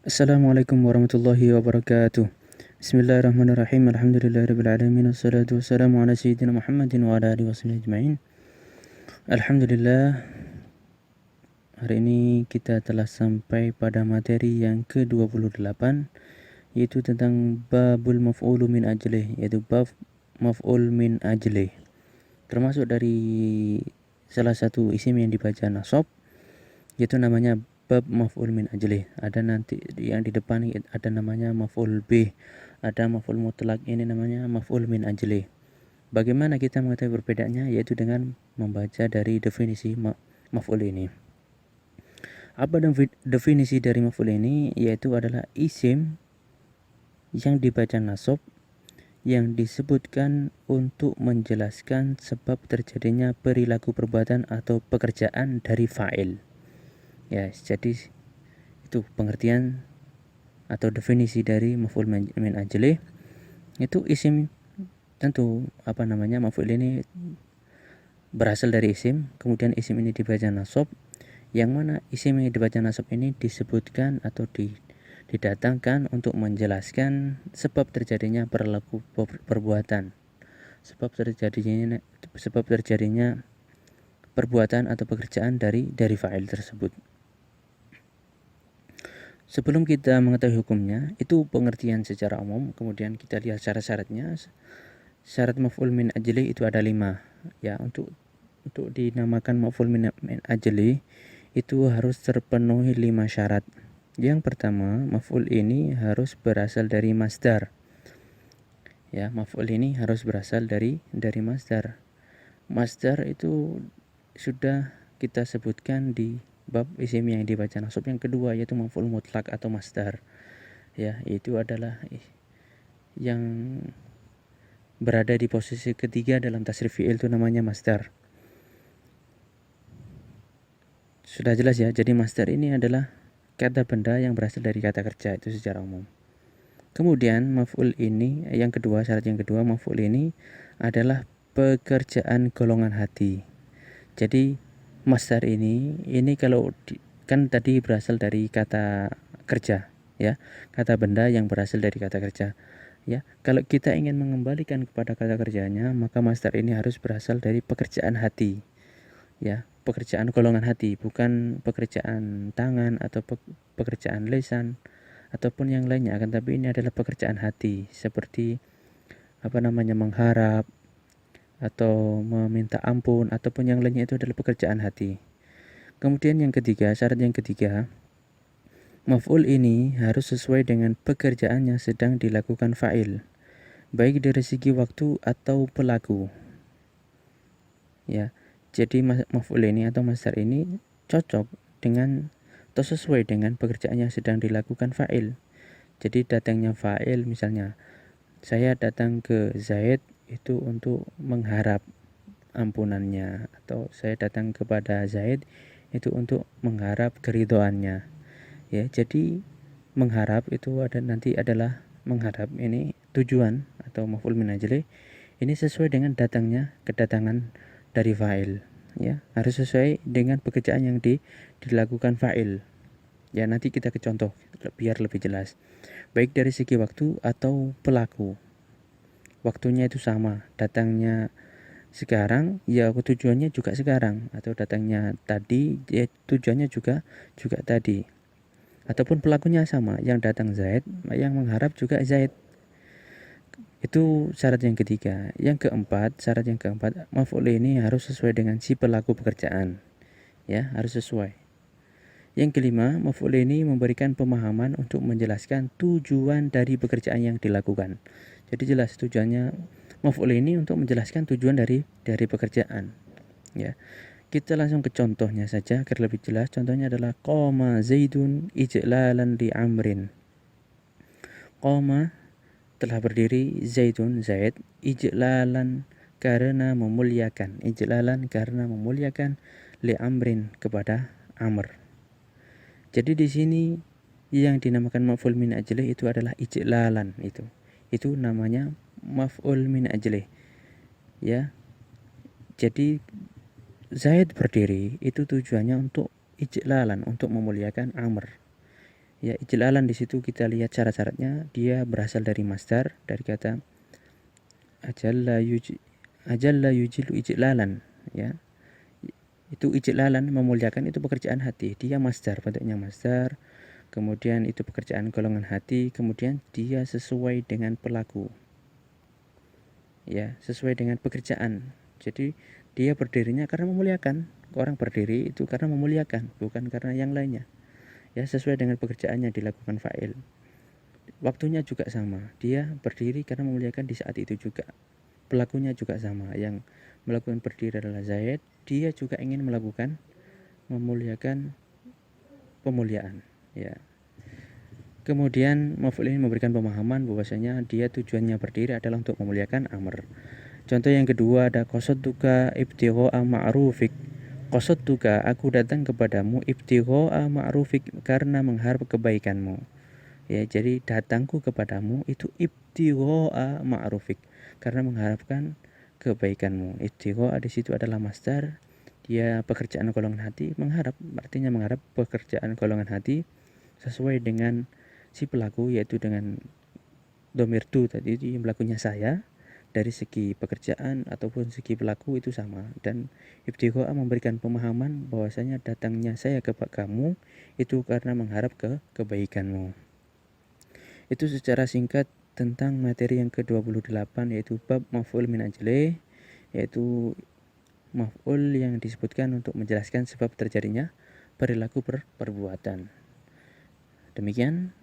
Assalamualaikum warahmatullahi wabarakatuh. Bismillahirrahmanirrahim. Alhamdulillahirabbil alamin wassalatu wassalamu ala sayyidina Muhammadin wa ala alihi washabihi ajmain. Alhamdulillah, hari ini kita telah sampai pada materi yang ke-28, yaitu tentang babul maf'ulu min ajlih, yaitu bab maf'ul min ajlih. Termasuk dari salah satu isim yang dibaca nasab, yaitu namanya bab maf'ul min ajlih. Ada nanti yang di depan ada namanya maf'ul bih, ada maf'ul mutlak, ini namanya maf'ul min ajlih. Bagaimana kita mengetahui perbedaannya? Yaitu dengan membaca dari definisi maf'ul ini. Apa definisi dari maf'ul ini? Yaitu adalah isim yang dibaca nasab yang disebutkan untuk menjelaskan sebab terjadinya perilaku perbuatan atau pekerjaan dari fa'il. Ya, jadi itu pengertian atau definisi dari maf'ul min ajlih. Itu isim, tentu maf'ul ini berasal dari isim, kemudian isim ini dibaca nasab, yang mana isim yang dibaca nasab ini disebutkan atau didatangkan untuk menjelaskan sebab terjadinya perilaku perbuatan, sebab terjadinya perbuatan atau pekerjaan dari fa'il tersebut. Sebelum kita mengetahui hukumnya, itu pengertian secara umum, kemudian kita lihat syarat-syaratnya. Syarat maf'ul min ajli itu ada 5. Ya, untuk dinamakan maf'ul min ajli itu harus terpenuhi 5 syarat. Yang pertama, maf'ul ini harus berasal dari masdar. Ya, maf'ul ini harus berasal dari masdar. Masdar itu sudah kita sebutkan di bab isim yang dibaca nasab yang kedua, yaitu maf'ul mutlak atau masdar. Ya, itu adalah yang berada di posisi ketiga dalam tasrif fi'il, itu namanya masdar. Sudah jelas ya, jadi masdar ini adalah kata benda yang berasal dari kata kerja, itu secara umum. Kemudian maf'ul ini, syarat yang kedua, maf'ul ini adalah pekerjaan golongan hati. Jadi masdar ini kalau kan tadi berasal dari kata kerja, ya, kata benda yang berasal dari kata kerja. Ya, kalau kita ingin mengembalikan kepada kata kerjanya, maka masdar ini harus berasal dari pekerjaan hati. Ya, pekerjaan golongan hati, bukan pekerjaan tangan atau pekerjaan lisan ataupun yang lainnya, akan tapi ini adalah pekerjaan hati, seperti mengharap atau meminta ampun ataupun yang lainnya, itu adalah pekerjaan hati. Kemudian syarat yang ketiga, maf'ul ini harus sesuai dengan pekerjaan yang sedang dilakukan fa'il, baik dari segi waktu atau pelaku. Ya, jadi maf'ul ini atau masdar ini cocok dengan atau sesuai dengan pekerjaan yang sedang dilakukan fa'il. Jadi datangnya fa'il, misalnya saya datang ke Zaid itu untuk mengharap ampunannya, atau saya datang kepada Zaid itu untuk mengharap keridhoannya. Ya, jadi mengharap itu adalah mengharap ini tujuan atau maf'ul min ajlih ini sesuai dengan kedatangan dari fa'il. Ya, harus sesuai dengan pekerjaan yang dilakukan fa'il. Ya, nanti kita ke contoh biar lebih jelas. Baik dari segi waktu atau pelaku. Waktunya itu sama, datangnya sekarang, ya tujuannya juga sekarang, atau datangnya tadi, ya tujuannya juga tadi. Ataupun pelakunya sama, yang datang Zaid, yang mengharap juga Zaid. Itu syarat yang ketiga. Syarat yang keempat, maf'ul ini harus sesuai dengan si pelaku pekerjaan. Ya, harus sesuai. Yang kelima, maf'ul ini memberikan pemahaman untuk menjelaskan tujuan dari pekerjaan yang dilakukan. Jadi jelas tujuannya maf'ul ini untuk menjelaskan tujuan dari pekerjaan. Ya. Kita langsung ke contohnya saja agar lebih jelas. Contohnya adalah qama Zaidun ijlalan li Amrin. Qama telah berdiri, Zaidun Zaid, ijlalan karena memuliakan, li Amrin kepada Amr. Jadi di sini yang dinamakan maf'ul min ajlih itu adalah ijlalan, itu namanya maf'ul min ajlih. Ya, jadi Zaid berdiri itu tujuannya untuk ijlalan, untuk memuliakan Amr. Ya, ijlalan di situ kita lihat syarat-syaratnya, dia berasal dari masdar, dari kata ajalla yujilu ijlalan, ya. Itu ijlalan, memuliakan, itu pekerjaan hati. Dia masdar, bentuknya masdar. Kemudian itu pekerjaan golongan hati, kemudian dia sesuai dengan pelaku. Ya, sesuai dengan pekerjaan. Jadi dia berdirinya karena memuliakan. Orang berdiri itu karena memuliakan, bukan karena yang lainnya. Ya, sesuai dengan pekerjaannya dilakukan fa'il. Waktunya juga sama, dia berdiri karena memuliakan di saat itu juga. Pelakunya juga sama, yang melakukan berdiri adalah Zaid, dia juga ingin melakukan memuliakan pemuliaan, ya. Kemudian maf'ul ini memberikan pemahaman bahwasanya dia tujuannya berdiri adalah untuk memuliakan Amr. Contoh yang kedua ada qasadtuka ibtigha'a ma'rufik. Qasadtuka, aku datang kepadamu ibtigha'a ma'rufik, karena mengharap kebaikanmu. Ya, jadi datangku kepadamu itu ibtigha'a ma'rufik, karena mengharapkan kebaikanmu. Ibtigha'a di situ adalah masdar, dia pekerjaan golongan hati, mengharap artinya mengharap pekerjaan golongan hati sesuai dengan si pelaku, yaitu dengan domir tu tadi, yang pelakunya saya. Dari segi pekerjaan ataupun segi pelaku itu sama, dan ibtigha'a memberikan pemahaman bahwasanya datangnya saya ke kamu itu karena mengharap kebaikanmu. Itu secara singkat tentang materi yang ke-28, yaitu bab maf'ul min ajli, yaitu maf'ul yang disebutkan untuk menjelaskan sebab terjadinya perilaku perbuatan. Demikian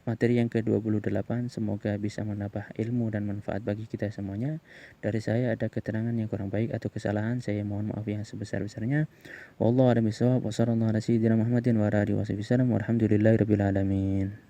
materi yang ke-28, semoga bisa menambah ilmu dan manfaat bagi kita semuanya. Dari saya ada keterangan yang kurang baik atau kesalahan, saya mohon maaf yang sebesar-besarnya. Wallahu a'lam bishawab. Wassallallahu ala sayyidina Muhammadin wa ala alihi wasallam. Walhamdulillahirabbil alamin.